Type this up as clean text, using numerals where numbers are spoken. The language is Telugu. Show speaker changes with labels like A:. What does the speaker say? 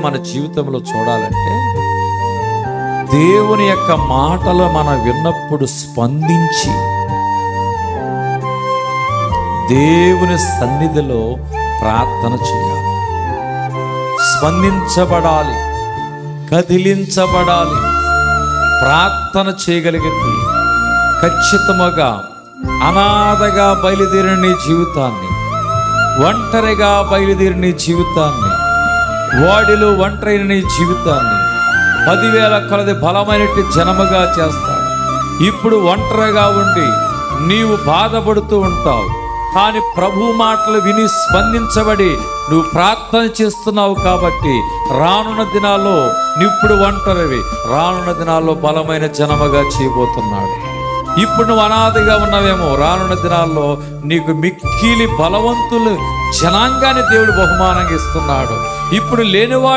A: మన జీవితంలో చూడాలంటే దేవుని యొక్క మాటలు మనం విన్నప్పుడు స్పందించి దేవుని సన్నిధిలో ప్రార్థన చేయాలి, స్పందించబడాలి, కదిలించబడాలి. ప్రార్థన చేయగలిగితే ఖచ్చితంగా అనాథగా బయలుదేరిన నీ జీవితాన్ని, ఒంటరిగా బయలుదేరిన నీ జీవితాన్ని, వాడిలో ఒంటరైన నీ జీవితాన్ని 10,000 కొలది బలమైనటి జనముగా చేస్తాడు. ఇప్పుడు ఒంటరిగా ఉండి నీవు బాధపడుతూ ఉంటావు, కానీ ప్రభు మాటలు విని స్పందించబడి నువ్వు ప్రార్థన చేస్తున్నావు. కాబట్టి రానున్న దినాల్లో ఇప్పుడు ఒంటరివి, రానున్న దినాల్లో బలమైన జనముగా చేయబోతున్నాడు. ఇప్పుడు నువ్వు అనాథగా ఉన్నావేమో, రానున్న దినాల్లో నీకు మిక్కిలి బలవంతులు జనాంగాన్ని దేవుడు బహుమానంగా ఇస్తున్నాడు. ఇప్పుడు లేనివాడు